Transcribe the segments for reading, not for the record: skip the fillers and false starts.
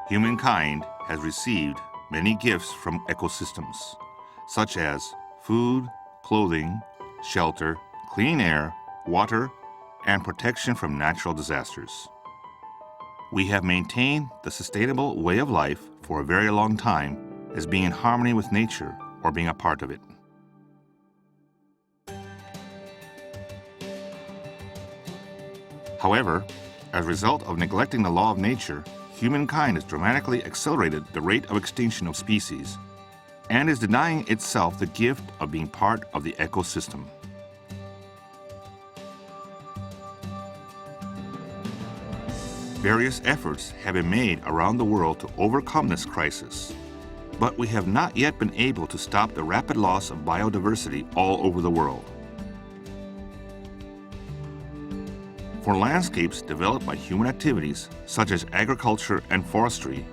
Humankind has received many gifts from ecosystems, such as food, clothing, shelter, clean air, water, and protection from natural disasters. We have maintained the sustainable way of life for a very long time as being in harmony with nature or being a part of it. However, as a result of neglecting the law of nature, humankind has dramatically accelerated the rate of extinction of species and is denying itself the gift of being part of the ecosystem. Various efforts have been made around the world to overcome this crisis, but we have not yet been able to stop the rapid loss of biodiversity all over the world. For landscapes developed by human activities, such as agriculture and forestry,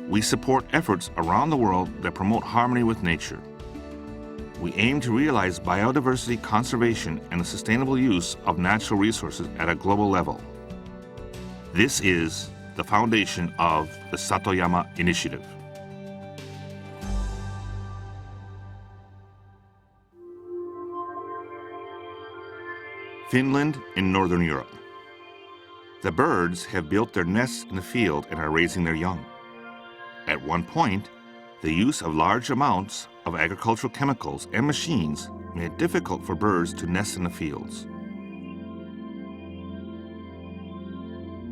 we support efforts around the world that promote harmony with nature. We aim to realize biodiversity conservation and the sustainable use of natural resources at a global level. This is the foundation of the Satoyama Initiative. Finland in Northern Europe. The birds have built their nests in the field and are raising their young. At one point, the use of large amounts of agricultural chemicals and machines made it difficult for birds to nest in the fields.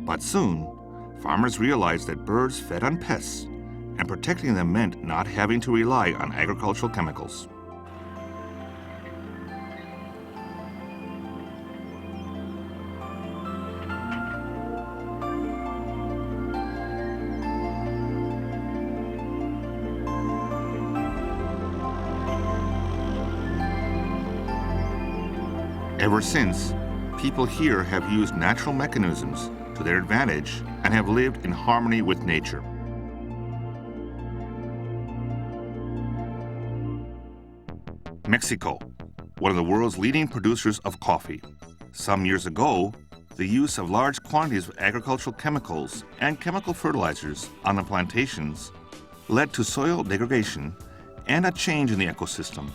But soon, farmers realized that birds fed on pests, and protecting them meant not having to rely on agricultural chemicals. Ever since, people here have used natural mechanisms to their advantage and have lived in harmony with nature. Mexico, one of the world's leading producers of coffee. Some years ago, the use of large quantities of agricultural chemicals and chemical fertilizers on the plantations led to soil degradation and a change in the ecosystem.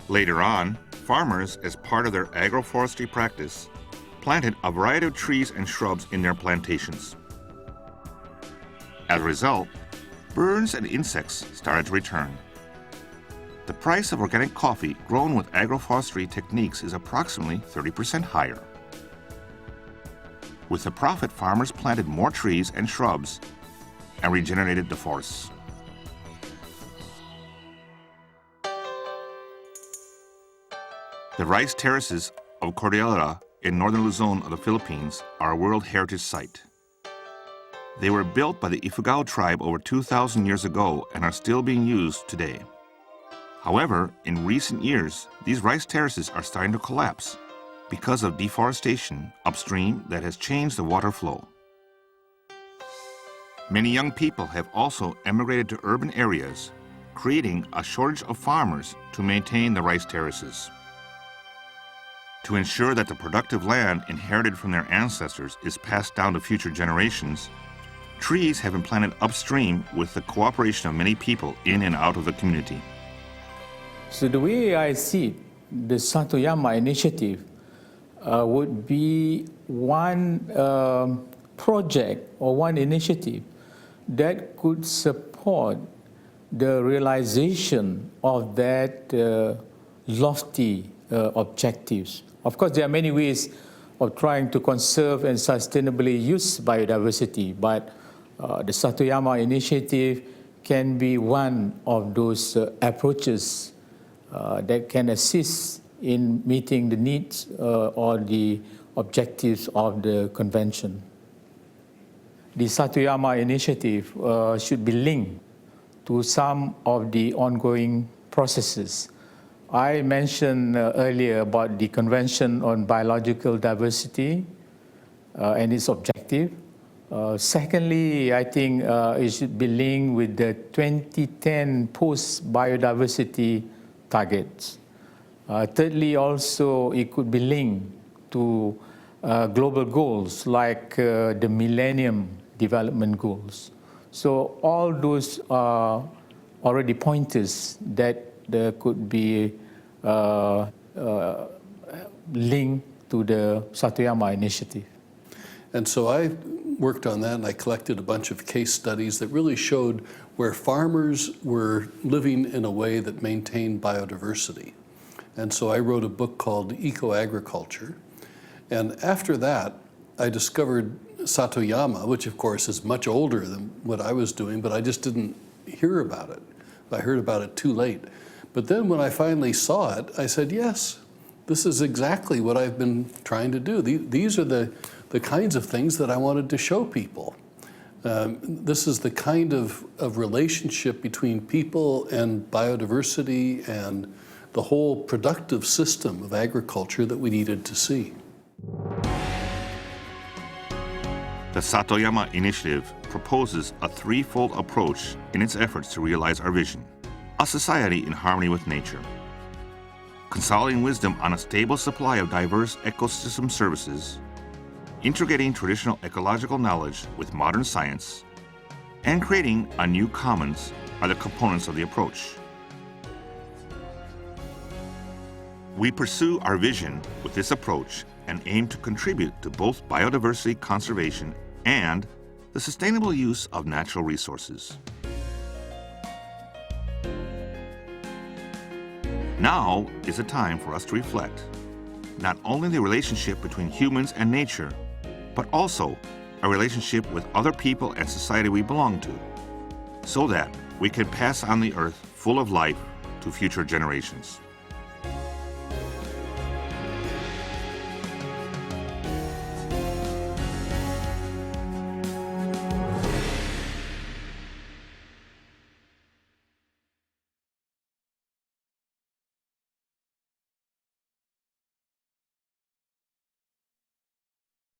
Later on, farmers, as part of their agroforestry practice, planted a variety of trees and shrubs in their plantations. As a result, birds and insects started to return. The price of organic coffee grown with agroforestry techniques is approximately 30% higher. With the profit, farmers planted more trees and shrubs and regenerated the forests. The rice terraces of Cordillera in northern Luzon of the Philippines are a World Heritage Site. They were built by the Ifugao tribe over 2,000 years ago and are still being used today. However, in recent years, these rice terraces are starting to collapse because of deforestation upstream that has changed the water flow. Many young people have also emigrated to urban areas, creating a shortage of farmers to maintain the rice terraces. To ensure that the productive land inherited from their ancestors is passed down to future generations, trees have been planted upstream with the cooperation of many people in and out of the community. So the way I see it, the Satoyama Initiative would be one project or one initiative that could support the realization of that lofty objectives. Of course, there are many ways of trying to conserve and sustainably use biodiversity, but the Satoyama Initiative can be one of those approaches that can assist in meeting the needs or the objectives of the convention. The Satoyama Initiative should be linked to some of the ongoing processes. I mentioned earlier about the Convention on Biological Diversity and its objective. Secondly, I think it should be linked with the 2010 post-biodiversity targets. Thirdly, also, it could be linked to global goals like the Millennium Development Goals. So all those are already pointers that there could be linked to the Satoyama Initiative. And so I worked on that, and I collected a bunch of case studies that really showed where farmers were living in a way that maintained biodiversity. And so I wrote a book called Eco-Agriculture. And after that, I discovered Satoyama, which of course is much older than what I was doing, but I just didn't hear about it. I heard about it too late. But then when I finally saw it, I said, yes, this is exactly what I've been trying to do. These are the kinds of things that I wanted to show people. This is the kind of relationship between people and biodiversity and the whole productive system of agriculture that we needed to see. The Satoyama Initiative proposes a threefold approach in its efforts to realize our vision: a society in harmony with nature, consolidating wisdom on a stable supply of diverse ecosystem services, integrating traditional ecological knowledge with modern science, and creating a new commons are the components of the approach. We pursue our vision with this approach and aim to contribute to both biodiversity conservation and the sustainable use of natural resources. Now is a time for us to reflect not only the relationship between humans and nature, but also a relationship with other people and society we belong to, so that we can pass on the earth full of life to future generations.